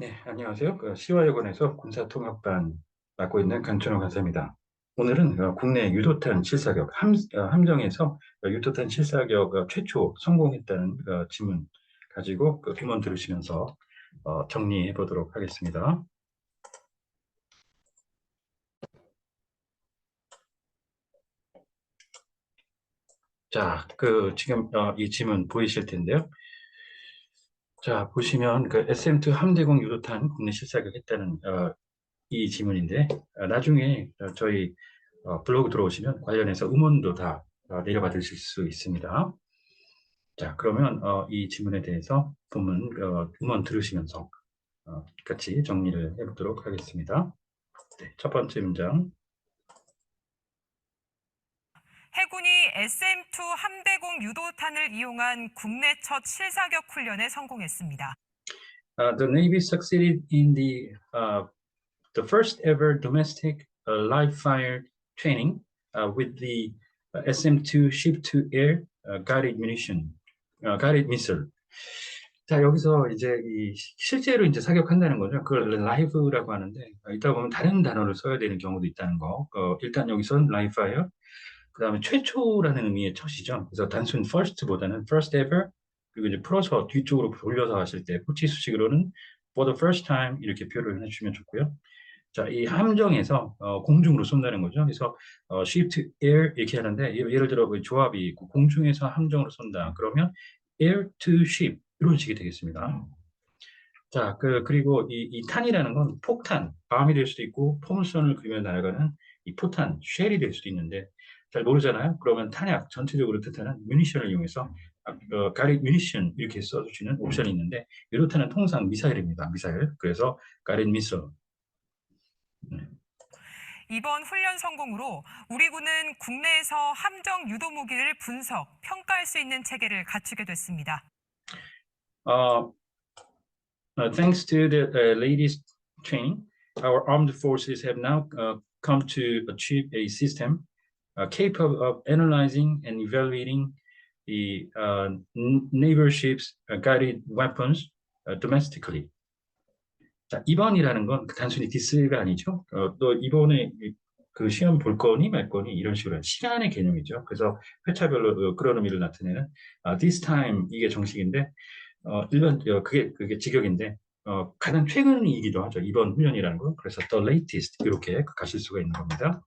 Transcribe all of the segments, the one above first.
네, 안녕하세요. 시화여관에서 군사통역반 맡고 있는 강천호 간사입니다. 오늘은 국내 유도탄 실사격 함정에서 유도탄 실사격 최초 성공했다는 질문 가지고 음원 들으시면서 정리해 보도록 하겠습니다. 자, 지금 이 질문 보이실 텐데요. 자, 보시면 SM2 함대공 유도탄 국내 실사격 했다는 이 질문인데 나중에 저희 블로그 들어오시면 관련해서 음원도 다 내려받으실 수 있습니다. 자, 그러면 이 질문에 대해서 음원 들으시면서 같이 정리를 해보도록 하겠습니다. 네, 첫 번째 문장. 해군이 SM2 함대공 유도탄을 이용한 국내 첫 실사격 훈련에 성공했습니다. The Navy succeeded in the first ever domestic live fire training with the SM2 ship-to-air guided missile. 자, 여기서 이제 실제로 이제 사격한다는 거죠. 그걸 라이브라고 하는데, 이따 보면 다른 단어를 써야 되는 경우도 있다는 거. 일단 여기선 라이브 파이어, 그 다음에 최초라는 의미의 첫이죠. 그래서 단순 first보다는 first ever, 그리고 이제 풀어서 뒤쪽으로 돌려서 하실 때, 후치 수식으로는 for the first time 이렇게 표현을 해주시면 좋고요. 자, 이 함정에서 공중으로 쏜다는 거죠. 그래서 ship to air 이렇게 하는데 예를 들어 그 조합이 있고 공중에서 함정으로 쏜다. 그러면 air to ship 이런 식이 되겠습니다. 자, 그리고 이 탄이라는 건 폭탄, 밤이 될 수도 있고 포물선을 그리며 날아가는 이 포탄, 쉘이 될 수도 있는데 잘 모르잖아요. 그러면 탄약 전체적으로 뜻하는 뮤니션을 이용해서 가릿 뮤니션 이렇게 써주시는 옵션이 있는데 유로탄은 통상 미사일입니다. 미사일. 그래서 가릿 미사일. 이번 훈련 성공으로 우리 군은 국내에서 함정 유도 무기를 분석, 평가할 수 있는 체계를 갖추게 됐습니다. Thanks to the latest training, our armed forces have now come to achieve a system capable of analyzing and evaluating the naval ships guided weapons domestically. 자, 이번이라는 건 단순히 디스가 아니죠. 또 이번에 그 시험 볼 거니 말 거니 이런 식으로 시간의 개념이죠. 그래서 회차별로 그런 의미를 나타내는 this time 이게 정식인데 일반 그게 직역인데 가장 최근이기도 하죠. 이번 훈련이라는 건. 그래서 the latest 이렇게 가실 수가 있는 겁니다.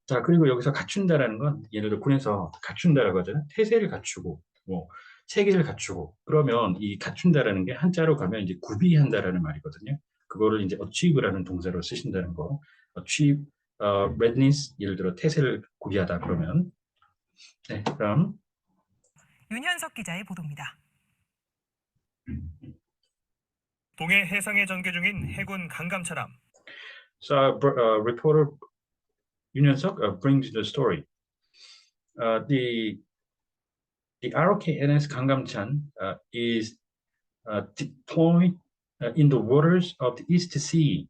자, 그리고 여기서 갖춘다라는 건 예를 들어 군에서 갖춘다라고 하잖아요. 태세를 갖추고 뭐 체계를 갖추고 그러면 이 갖춘다라는 게 한자로 가면 이제 구비한다라는 말이거든요. 그거를 이제 achieve라는 동사로 쓰신다는 거. achieve readiness 예를 들어 태세를 구비하다 그러면 네, 그럼 윤현석 기자의 보도입니다. 동해 해상에 전개 중인 해군 강감차람. So reporter 윤현석 brings the story. The ROK-NS 강감찬 is deployed in the waters of the East Sea.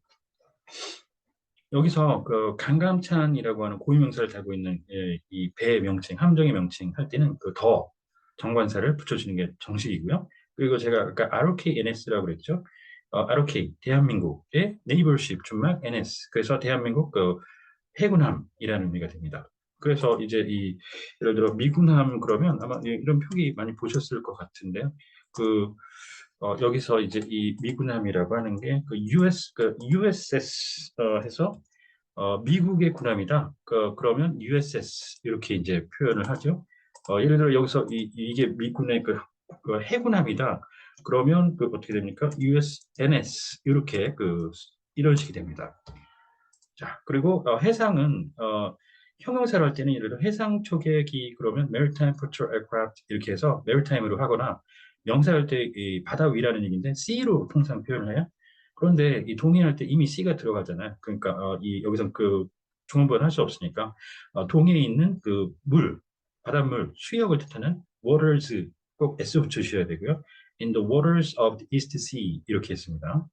여기서 그 강감찬이라고 하는 고유명사를 달고 있는 이 배의 명칭, 함정의 명칭 할 때는 그 더 정관사를 붙여주는 게 정식이고요. 그리고 제가 아까 ROK-NS라고 그랬죠. ROK 대한민국의 네이버십 준말 NS 그래서 대한민국 그 해군함이라는 의미가 됩니다. 그래서 이제 예를 들어 미군함 그러면 아마 이런 표기 많이 보셨을 것 같은데요. 여기서 이제 이 미군함이라고 하는 게 USS 해서 미국의 군함이다. 그러면 USS 이렇게 이제 표현을 하죠. 예를 들어 여기서 이게 미군의 그 해군함이다. 그러면 어떻게 됩니까? USNS 이렇게 이런 식이 됩니다. 자, 그리고 해상은 형용사로 할 때는 예를 들어 해상 초계기 그러면 maritime patrol aircraft 이렇게 해서 maritime으로 하거나 명사할 때 바다 위라는 얘기인데 sea로 통상 표현을 해요. 그런데 이 동의할 때 이미 C가 들어가잖아요. 그러니까 여기서 중원부는 할 수 없으니까 동해에 있는 바닷물, 수역을 뜻하는 waters 꼭 S 붙여주셔야 되고요. In the waters of the East Sea 이렇게 했습니다.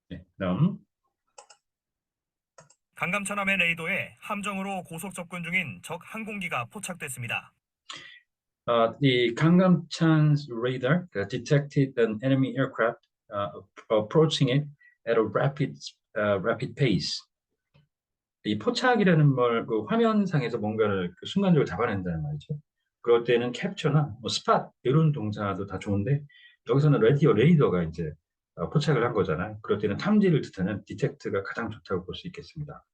네, 그다음 강감차람의 레이더에 함정으로 고속 접근 중인 적 항공기가 포착됐습니다. The Gangnam-chan's radar detected an enemy aircraft approaching it at a rapid pace. 이 포착이라는 말, 그 화면상에서 뭔가를 그 순간적으로 잡아낸다는 말이죠. 그럴 때는 캡처나 뭐 스팟 이런 동사도 다 좋은데 여기서는 레이더가 이제 포착을 한 거잖아요. 그럴 때는 탐지를 뜻하는 디텍트가 가장 좋다고 볼 수 있겠습니다.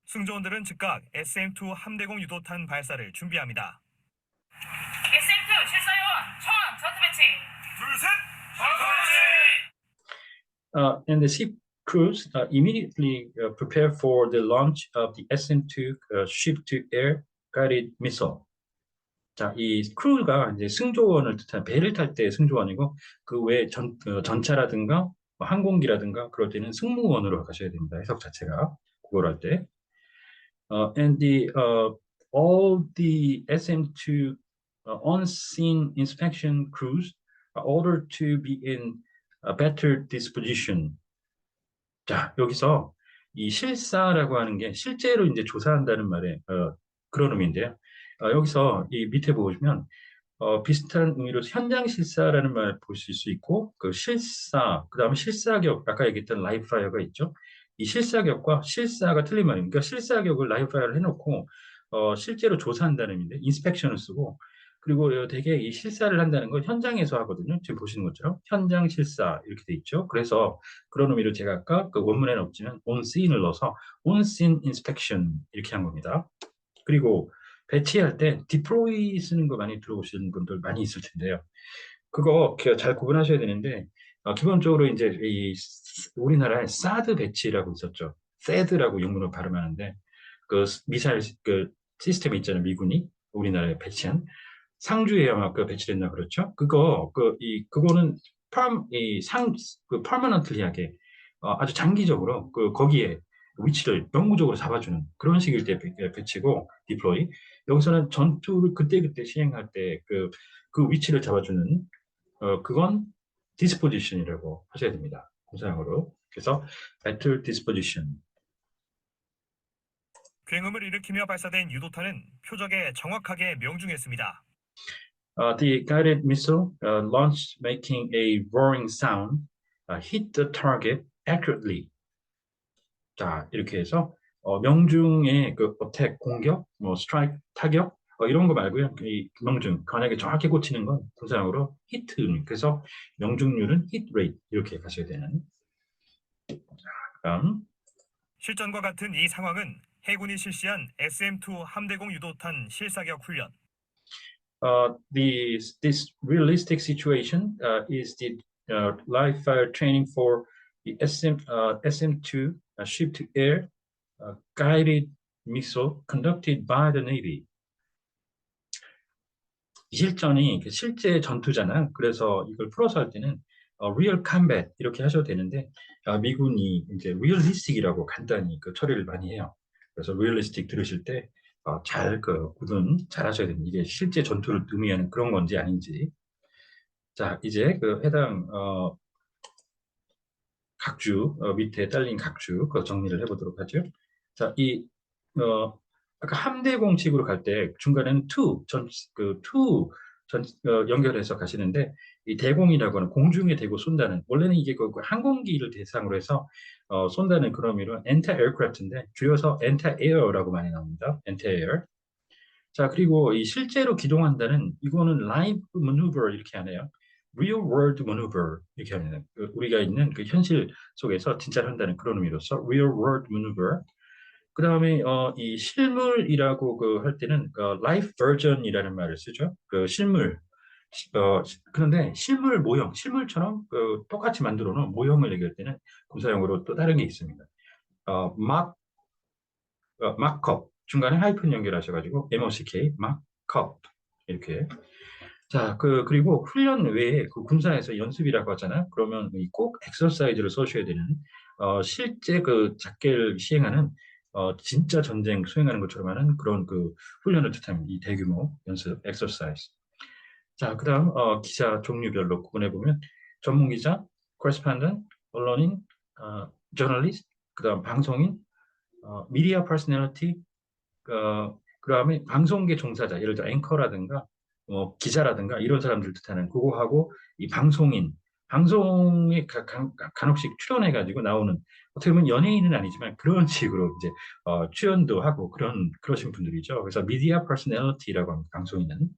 승조원들은 즉각 SM-2 함대공 유도탄 발사를 준비합니다. SM2 실사요원 처음 전투 배치. 둘, 셋! 전투 배치! And the ship crews immediately prepare for the launch of the SM-2 ship-to-air guided missile. 자, 이 크루가 이제 승조원을 뜻하는 배를 탈 때 승조원이고 그 외에 전차라든가 뭐 항공기라든가 그럴 때는 승무원으로 가셔야 됩니다. 해석 자체가 그걸 할 때. And all the SM-2 on-scene inspection crews are ordered to be in a better disposition. 자, 여기서 이 실사라고 하는 게 실제로 이제 조사한다는 말의 그런 의미인데요. 여기서 이 밑에 보시면 비슷한 의미로 현장 실사라는 말 보실 수 있고 그 실사, 그 다음에 실사격, 아까 얘기했던 라이브 파이어가 있죠. 이 실사격과 실사가 틀린 말입니다. 그러니까 실사격을 라이브 파이어를 해놓고 실제로 조사한다는 의미인데 인스펙션을 쓰고 그리고 되게 이 실사를 한다는 건 현장에서 하거든요. 지금 보시는 것처럼 현장 실사 이렇게 돼 있죠. 그래서 그런 의미로 제가 아까 그 원문에는 없지만 on scene을 넣어서 on scene inspection 이렇게 한 겁니다. 그리고 배치할 때 deploy 쓰는 거 많이 들어보시는 분들 많이 있을 텐데요. 그거 잘 구분하셔야 되는데 기본적으로 이제 이 우리나라에 사드 배치라고 있었죠. SAD라고 영문으로 발음하는데 그 미사일 그 시스템 있잖아요. 미군이 우리나라에 배치한 상주에 아마 그 배치됐나 그렇죠. 그거는 permanently하게 아주 장기적으로 거기에 위치를 영구적으로 잡아주는 그런 식일 때 배치고 디플로이. 여기서는 전투를 그때그때 시행할 때 그 위치를 잡아주는 그건 disposition이라고 하셔야 됩니다. 공사용어로. 그래서 battle disposition. 굉음을 일으키며 발사된 유도탄은 표적에 정확하게 명중했습니다. The guided missile launched making a roaring sound hit the target accurately. 자, 이렇게 해서 명중의 그 어택, 공격, 뭐 스트라이크, 타격 이런 거 말고요. 이 명중, 만약에 정확히 꽂히는 건 군사용어로 히트. 그래서 명중률은 히트 레이트 이렇게 가셔야 되는. 다음. 실전과 같은 이 상황은 해군이 실시한 SM-2 함대공 유도탄 실사격 훈련. This realistic situation is the live fire training for the SM-2 ship-to-air guided missile conducted by the Navy. 이 실전이 실제 전투잖아요. 그래서 이걸 풀어서 할 때는 real combat 이렇게 하셔도 되는데 미군이 이제 realistic이라고 간단히 처리를 많이 해요. 그래서 realistic 들으실 때 구분 잘 하셔야 됩니다. 이게 실제 전투를 의미하는 그런 건지 아닌지. 자, 이제 해당 각주 밑에 딸린 각주 정리를 해보도록 하죠. 자, 아까 함대 공식으로 갈 때 중간에는 연결해서 가시는데 이 대공이라고 하는 공중에 대고 쏜다는 원래는 이게 그 항공기를 대상으로 해서 쏜다는 그런 의미로 anti-aircraft인데 줄여서 anti-air라고 많이 나옵니다. anti-air. 자, 그리고 이 실제로 기동한다는 이거는 live maneuver 이렇게 하네요. real world maneuver 이렇게 하네요. 우리가 있는 그 현실 속에서 진짜로 한다는 그런 의미로서 real world maneuver. 그 다음에 이 실물이라고 할 때는 live version이라는 말을 쓰죠. 실물. 그런데 실물 모형, 실물처럼 똑같이 만들어 놓은 모형을 얘기할 때는 군사용어로 또 다른 게 있습니다. mock-up 중간에 하이픈 연결하셔가지고 mock, mock-up 이렇게. 자, 그리고 훈련 외에 군사에서 연습이라고 하잖아요. 그러면 꼭 엑서사이즈를 써셔야 되는 실제 작계를 시행하는 진짜 전쟁 수행하는 것처럼 하는 그런 훈련을 뜻합니다. 이 대규모 연습, 엑서사이즈. 자, 그 다음 기자 종류별로 구분해보면 전문 기자, correspondent, 언론인, journalist, 그 다음 방송인, media personality, 그 다음에 방송계 종사자, 예를 들어 앵커라든가 기자라든가 이런 사람들 뜻하는 그거하고 이 방송에 간혹씩 출연해가지고 나오는 어떻게 보면 연예인은 아니지만 그런 식으로 이제 출연도 하고 그러신 분들이죠. 그래서 미디어 퍼스널리티라고 합니다. 방송인은.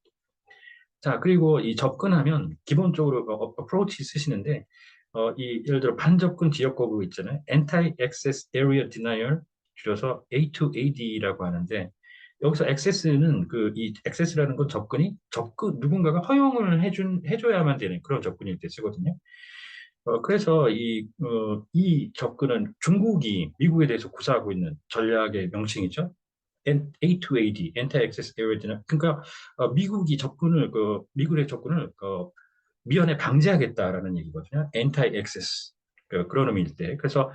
자, 그리고 이 접근하면 기본적으로 어프로치 쓰시는데 예를 들어 반접근 지역 거부 있잖아요. Anti-Access Area Denial 줄여서 A2AD라고 하는데 여기서 access는 이 access라는 건 접근 누군가가 허용을 해줘야만 되는 그런 접근일 때 쓰거든요. 그래서 이 접근은 중국이 미국에 대해서 구사하고 있는 전략의 명칭이죠. A2AD, Anti-Access Area Denial. 그러니까 미국의 접근을 미연에 방지하겠다라는 얘기거든요. Anti-Access 그런 의미일 때. 그래서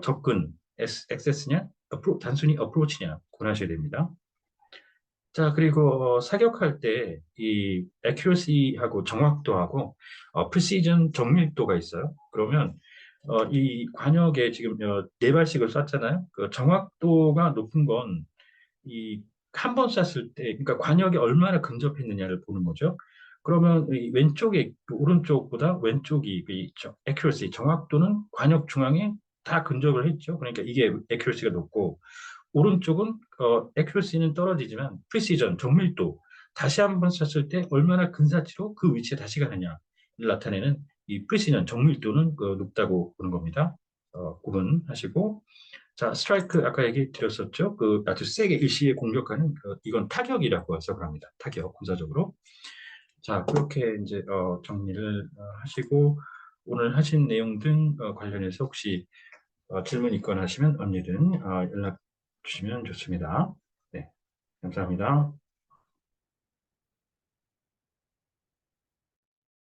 접근, access냐, 단순히 approach냐 구분하셔야 됩니다. 자, 그리고 사격할 때 이 accuracy하고 정확도하고 precision 정밀도가 있어요. 그러면 이 관역에 지금 4발씩을 쐈잖아요. 그 정확도가 높은 건 이 한 번 쐈을 때, 그러니까 관역에 얼마나 근접했느냐를 보는 거죠. 그러면 이 왼쪽에 오른쪽보다 왼쪽이 accuracy 정확도는 관역 중앙에 다 근접을 했죠. 그러니까 이게 accuracy가 높고 오른쪽은 accuracy는 떨어지지만 precision 정밀도 다시 한 번 쐈을 때 얼마나 근사치로 그 위치에 다시 가느냐를 나타내는 이 precision 정밀도는 높다고 보는 겁니다. 구분하시고 자, 스트라이크 아까 얘기 드렸었죠. 아주 세게 일시에 공격하는 이건 타격이라고 해석을 합니다. 타격 군사적으로. 자, 그렇게 이제 정리를 하시고 오늘 하신 내용 등 관련해서 혹시 질문 있거나 하시면 언제든 연락 주시면 좋습니다. 네, 감사합니다.